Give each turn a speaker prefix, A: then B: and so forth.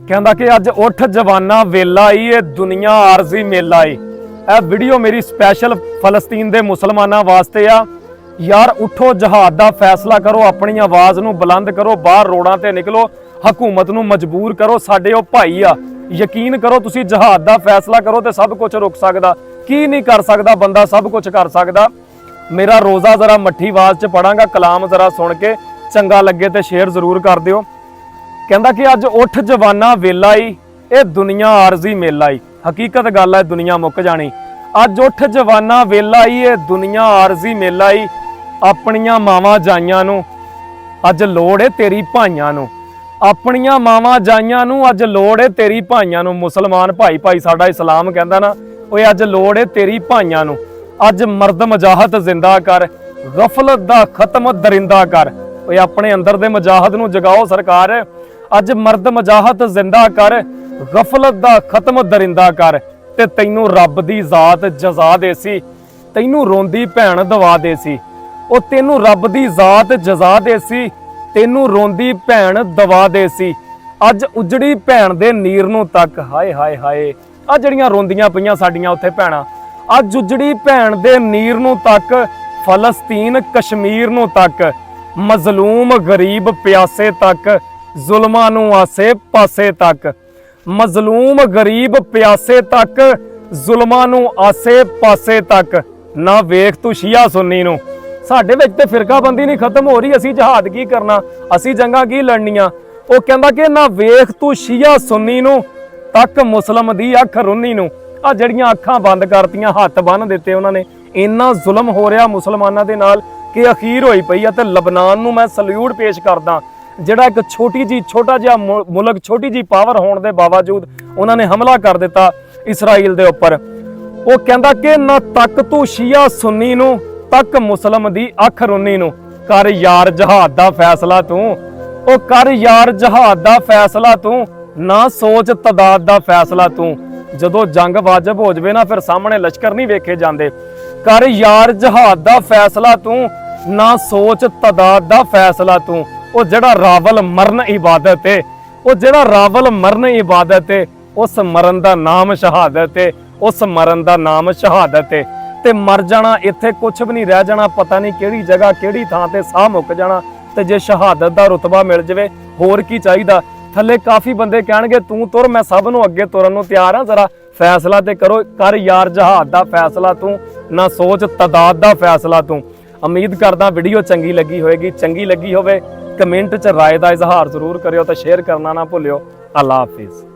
A: कहता कि अज उठ जवाना वेला ही ये दुनिया आरजी मेला ही। यह वीडियो मेरी स्पैशल फलस्तीन के मुसलमानों वास्ते आ। यार उठो, जहाद का फैसला करो, अपनी आवाज़ नूं बुलंद करो, बाहर रोडां ते निकलो, हुकूमत नूं मजबूर करो। साडे ओ भाई आ, यकीन करो तुसीं जहाद का फैसला करो तो सब कुछ रुक सकदा। की नहीं कर सकदा बंदा, सब कुछ कर सकदा। मेरा रोज़ा जरा मट्ठी आवाज़ च पढ़ांगा, कलाम जरा सुन के चंगा लगे तो शेयर जरूर कर दिओ। कहता कि अज उठ जवाना वेला ही ये दुनिया आरजी मेला ही। हकीकत गल है, दुनिया मुक जानी। अज उठ जवाना वेला ही ये दुनिया आरजी मेला ही। अपनियां मावां जाइयां नूं अज लोड़ है तेरी भाइयां नूं। अपनियां मावां जाइयां नूं अज लोड़ है तेरी भाइयां नूं। मुसलमान भाई भाई साडा इस्लाम कहंदा ना, ओए अज लोड़ है तेरी भाइयां नूं। अज मर्द मजाहत जिंदा कर, गफलत दा खत्म दरिंदा कर। ओए अपने अंदर दे मजाहत नूं जगाओ सरकार। अज मर्द मजाहत जिंदा कर, गफलत दा खत्म दरिंदा कर। ते तैनू रब दी जात जजा देसी, तैनू रोंदी भैन दवा देसी। ओ तैनू रब दी जात जजा देसी, तैनू रोंदी भैन दवा देसी। अज उजड़ी भैन दे नीर नूं तक, हाय हाय हाय, आ जड़ियां रोंदियां पईयां साडियां उत्थे भैणां, अज उजड़ी भैन दे नीर नूं तक, फलस्तीन कश्मीर नूं तक, मजलूम गरीब प्यासे तक, जुल्मां नूं आसे पासे तक। मजलूम गरीब प्यासे तक, जुल्मां नूं आसे पासे तक। ना वेख तू शिया सुन्नी नूं, साडे विच ते फिरकाबंदी नहीं खत्म हो रही। असी जहाद की करना, असी जंगा की लड़नियां। वो कहंदा कि ना वेख तू शिया सुन्नी नूं तक मुसलम दी अख रुन्नी नूं। आ जड़ियां अखां बंद करतियां, हत्थ बन दिते उन्होंने। इन्ना जुल्म हो रहा मुसलमानों के नाल कि अखीर होई पई है। ते लबनान नूं मैं सल्यूट पेश करदा, जिहड़ा एक छोटा जिहा मुल्क, छोटी जी पावर होने के बावजूद उन्होंने हमला कर दिता इसराइल के उपर। वो कहंदा कि ना तक तू शिया सुन्नी नूं तक मुसलम दी अख रुन्नी नूं। कर यार जहाद दा फैसला तू, ओ कर यार जहाद दा फैसला तू, ना सोच तदाद दा फैसला तू। जदों जंग वाजिब हो जाए ना, फिर सामने लश्कर नहीं वेखे जाते। कर यार जहाद दा फैसला तू, ना सोच तदाद दा फैसला तू। वो जड़ा रावल मरन इबादत है, वो जड़ा रावल मरन इबादत है, उस मरन दा नाम शहादत है, उस मरन दा नाम शहादत है। ते मर जाना, इत्थे कुछ भी नहीं रह जाना, पता नहीं किहड़ी जगह किहड़ी थां ते साह मुक जाना। ते जे शहादत दा रुतबा मिल जाए होर की चाहिदा। थले काफ़ी बंदे कहणगे तू तुर, मैं सब नूं अगे तुरन नूं तैयार हाँ, जरा फैसला ते करो। कर यार जहाद दा फैसला तू, ना सोच तदाद दा फैसला तू। उम्मीद करदा वीडियो चंगी लगी होएगी। चंगी लगी होवे कमेंट च राय दा इजहार जरूर करियो, तो शेयर करना ना भुलियो। अल्लाह हाफिज़।